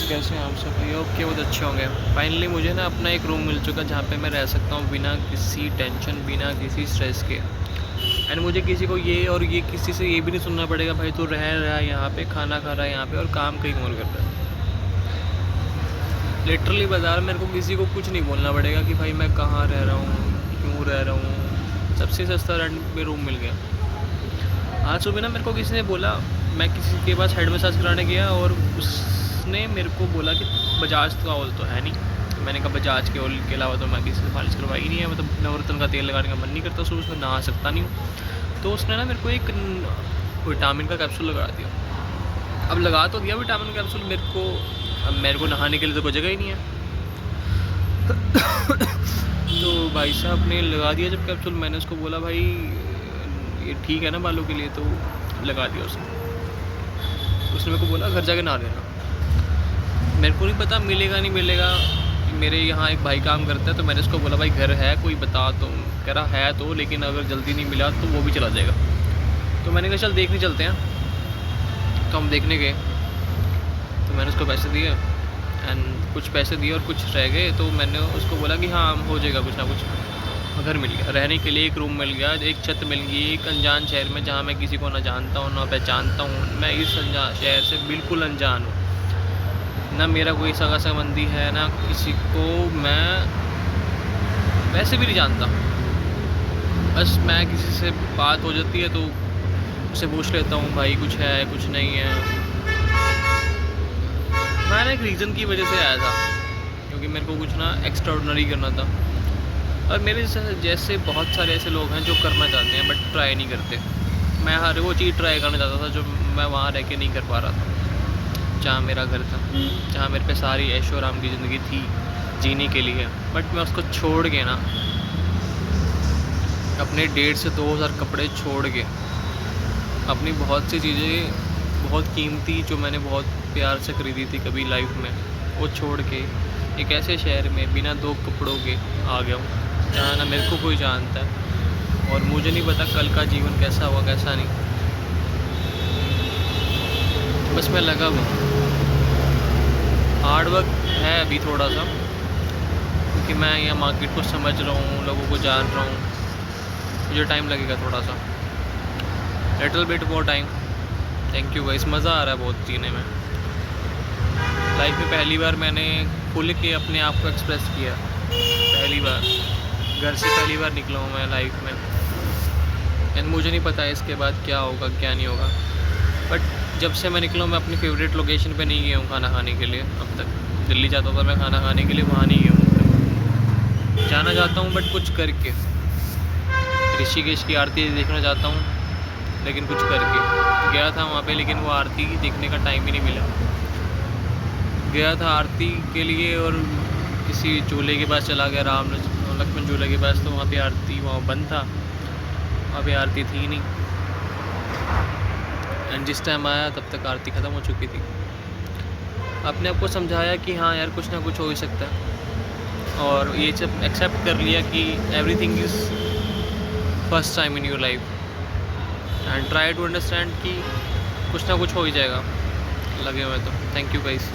कैसे हैं आप सब भाई? ओके, बहुत अच्छे होंगे। फाइनली मुझे ना अपना एक रूम मिल चुका जहाँ पे मैं रह सकता हूँ बिना किसी टेंशन, बिना किसी स्ट्रेस के। एंड मुझे किसी को ये किसी से ये भी नहीं सुनना पड़ेगा भाई तू रह रहा है यहाँ पे, खाना खा रहा है यहाँ पे और काम कहीं और कर रहा है। लिटरली बता रहा, मेरे को किसी को कुछ नहीं बोलना पड़ेगा कि भाई मैं कहाँ रह रहा हूँ, क्यों रह रहा हूँ। सबसे सस्ता रेंट में रूम मिल गया। आज सुबह ना मेरे को किसी ने बोला, मैं किसी के पास हेड मसाज कराने गया और उसने मेरे को बोला कि बजाज का ऑयल तो है नहीं। मैंने कहा बजाज के ऑयल के अलावा तो मैं किसी से मालिश करवाई नहीं है, मतलब नवरत्न का तेल लगाने का मन नहीं करता, सुबह नहा सकता नहीं हूँ। तो उसने ना मेरे को एक विटामिन का कैप्सूल लगा दिया। अब लगा तो दिया विटामिन कैप्सूल मेरे को, अब मेरे को नहाने के लिए तो कोई जगह ही नहीं है। तो भाई साहब ने लगा दिया जब कैप्सूल, मैंने उसको बोला भाई ये ठीक है ना बालों के लिए, तो लगा दिया उसने मेरे को बोला घर जाके नहा लेना। मेरे को नहीं पता मिलेगा नहीं मिलेगा। मेरे यहाँ एक भाई काम करता है, तो मैंने उसको बोला भाई घर है कोई बता, तो कह रहा है तो, लेकिन अगर जल्दी नहीं मिला तो वो भी चला जाएगा। तो मैंने कहा चल देखने चलते हैं। तो हम देखने गए, तो मैंने उसको पैसे दिए एंड कुछ पैसे दिए और कुछ रह गए। तो मैंने उसको बोला कि हाँ हो जाएगा कुछ ना कुछ। घर मिल गया, रहने के लिए एक रूम मिल गया, एक छत मिल गई एक अनजान शहर में जहाँ मैं किसी को ना जानता हूँ ना पहचानता हूँ। मैं इस अनजान शहर से बिल्कुल अनजान हूँ, ना मेरा कोई सगा संबंधी है, ना किसी को मैं वैसे भी नहीं जानता। बस मैं किसी से बात हो जाती है तो उससे पूछ लेता हूँ भाई कुछ है कुछ नहीं है। मैं ना एक रीज़न की वजह से आया था, क्योंकि मेरे को कुछ ना एक्स्ट्राऑर्डिनरी करना था। और मेरे जैसे बहुत सारे ऐसे लोग हैं जो करना चाहते हैं बट ट्राई नहीं करते। मैं हर वो चीज़ ट्राई करना चाहता था जो मैं वहाँ रह के नहीं कर पा रहा था, जहाँ मेरा घर था, जहाँ मेरे पे सारी ऐशो आराम की ज़िंदगी थी जीने के लिए। बट मैं उसको छोड़ के ना, अपने 1.5 से 2 हज़ार कपड़े छोड़ के, अपनी बहुत सी चीज़ें बहुत कीमती जो मैंने बहुत प्यार से ख़रीदी थी कभी लाइफ में, वो छोड़ के एक ऐसे शहर में बिना 2 कपड़ों के आ गया हूँ जहाँ ना मेरे को कोई जानता है और मुझे नहीं पता कल का जीवन कैसा हुआ कैसा नहीं। बस मैं लगा हुआ, हार्ड वर्क है अभी थोड़ा सा, क्योंकि मैं यहाँ मार्केट को समझ रहा हूँ, लोगों को जान रहा हूँ। मुझे टाइम लगेगा थोड़ा सा, little bit more time. Thank you guys, मज़ा आ रहा है बहुत जीने में। लाइफ में पहली बार मैंने खुल के अपने आप को एक्सप्रेस किया, पहली बार घर से पहली बार निकला हूँ मैं लाइफ में। एंड मुझे नहीं पता इसके बाद क्या होगा क्या नहीं होगा। बट जब से मैं निकला हूँ मैं अपनी फेवरेट लोकेशन पे नहीं गया हूँ खाना खाने के लिए। अब तक दिल्ली जाता था मैं खाना खाने के लिए, वहाँ नहीं गया हूँ। जाना चाहता हूँ बट कुछ करके। ऋषिकेश की आरती देखना चाहता हूँ लेकिन कुछ करके। गया था वहाँ पे लेकिन वो आरती देखने का टाइम ही नहीं मिला। गया था आरती के लिए और किसी झूले के पास चला गया, राम लक्ष्मण झूले के पास, तो वहाँ पे आरती वहाँ बंद था, वहाँ पे आरती थी नहीं। एंड जिस टाइम आया तब तक आरती ख़त्म हो चुकी थी। अपने आप को समझाया कि हाँ यार कुछ ना कुछ हो ही सकता है, और ये सब एक्सेप्ट कर लिया कि everything is first time in your life and try to understand कि कुछ ना कुछ हो ही जाएगा। लगे हुए तो थैंक यू गाइस।